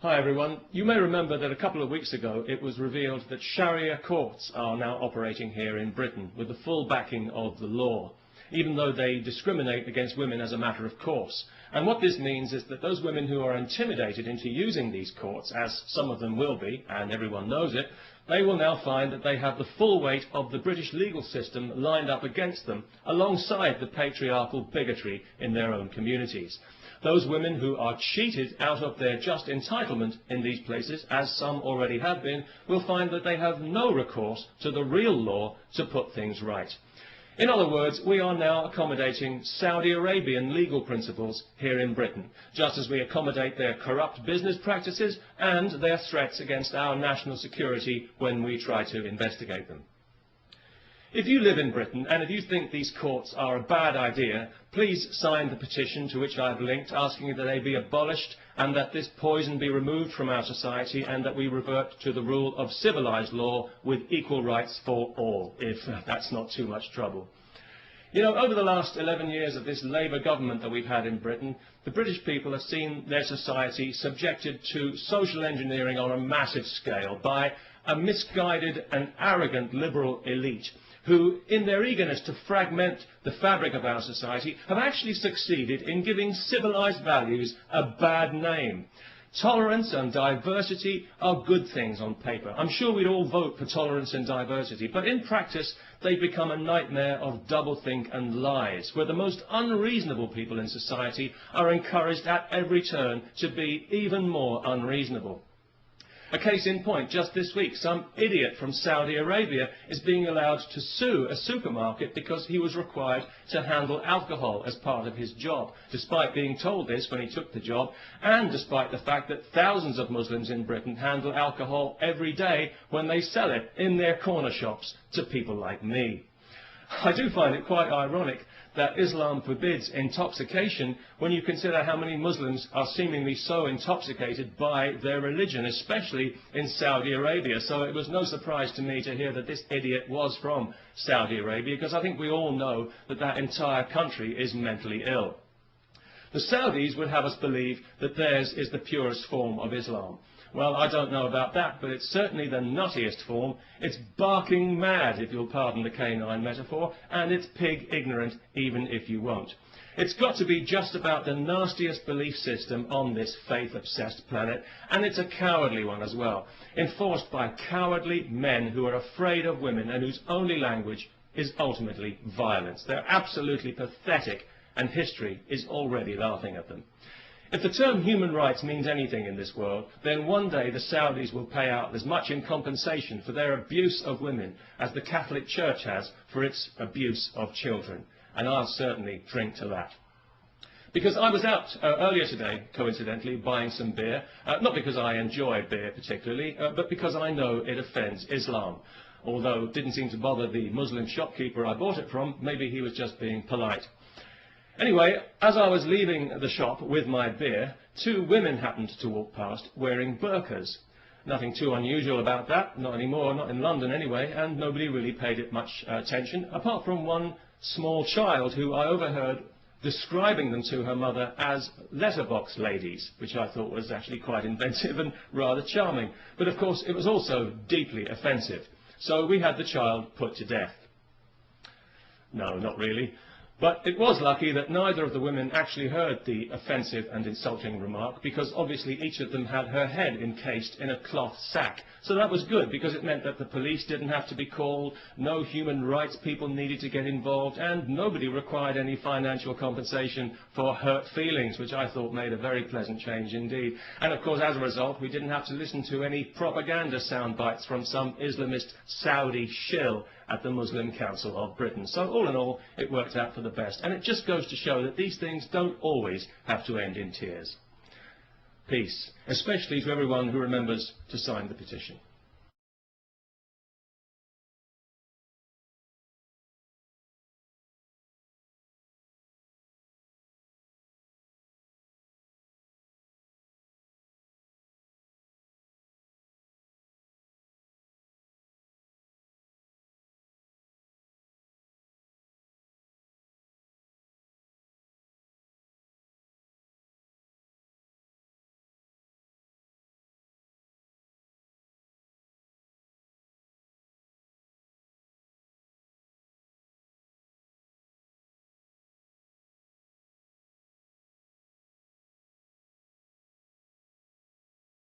Hi everyone. You may remember that a couple of weeks ago it was revealed that Sharia courts are now operating here in Britain with the full backing of the law, even though they discriminate against women as a matter of course. And what this means is that those women who are intimidated into using these courts, as some of them will be, and everyone knows it, they will now find that they have the full weight of the British legal system lined up against them, alongside the patriarchal bigotry in their own communities. Those women who are cheated out of their just entitlement in these places, as some already have been, will find that they have no recourse to the real law to put things right. In other words, we are now accommodating Saudi Arabian legal principles here in Britain, just as we accommodate their corrupt business practices and their threats against our national security when we try to investigate them. If you live in Britain and if you think these courts are a bad idea, please sign the petition to which I have linked, asking that they be abolished and that this poison be removed from our society and that we revert to the rule of civilised law with equal rights for all, if that's not too much trouble. You know, over the last 11 years of this Labour government that we've had in Britain, the British people have seen their society subjected to social engineering on a massive scale by a misguided and arrogant liberal elite who, in their eagerness to fragment the fabric of our society, have actually succeeded in giving civilised values a bad name. Tolerance and diversity are good things on paper. I'm sure we'd all vote for tolerance and diversity, but in practice they've become a nightmare of doublethink and lies, where the most unreasonable people in society are encouraged at every turn to be even more unreasonable. A case in point, just this week, some idiot from Saudi Arabia is being allowed to sue a supermarket because he was required to handle alcohol as part of his job, despite being told this when he took the job, and despite the fact that thousands of Muslims in Britain handle alcohol every day when they sell it in their corner shops to people like me. I do find it quite ironic that Islam forbids intoxication when you consider how many Muslims are seemingly so intoxicated by their religion, especially in Saudi Arabia. So it was no surprise to me to hear that this idiot was from Saudi Arabia, because I think we all know that that entire country is mentally ill. The Saudis would have us believe that theirs is the purest form of Islam. Well, I don't know about that, but it's certainly the nuttiest form. It's barking mad, if you'll pardon the canine metaphor, and it's pig ignorant, even if you won't. It's got to be just about the nastiest belief system on this faith-obsessed planet, and it's a cowardly one as well, enforced by cowardly men who are afraid of women and whose only language is ultimately violence. They're absolutely pathetic, and history is already laughing at them. If the term human rights means anything in this world, then one day the Saudis will pay out as much in compensation for their abuse of women as the Catholic Church has for its abuse of children. And I'll certainly drink to that. Because I was out earlier today, coincidentally, buying some beer, not because I enjoy beer particularly, but because I know it offends Islam. Although it didn't seem to bother the Muslim shopkeeper I bought it from, maybe he was just being polite. Anyway, as I was leaving the shop with my beer, two women happened to walk past wearing burqas. Nothing too unusual about that, not anymore, not in London anyway, and nobody really paid it much attention, apart from one small child who I overheard describing them to her mother as letterbox ladies, which I thought was actually quite inventive and rather charming. But of course it was also deeply offensive. So we had the child put to death. No, not really. But it was lucky that neither of the women actually heard the offensive and insulting remark, because obviously each of them had her head encased in a cloth sack. So that was good, because it meant that the police didn't have to be called, no human rights people needed to get involved, and nobody required any financial compensation for hurt feelings, which I thought made a very pleasant change indeed. And of course, as a result, we didn't have to listen to any propaganda sound bites from some Islamist Saudi shill at the Muslim Council of Britain. So all in all, it worked out for the best. And it just goes to show that these things don't always have to end in tears. Peace, especially to everyone who remembers to sign the petition.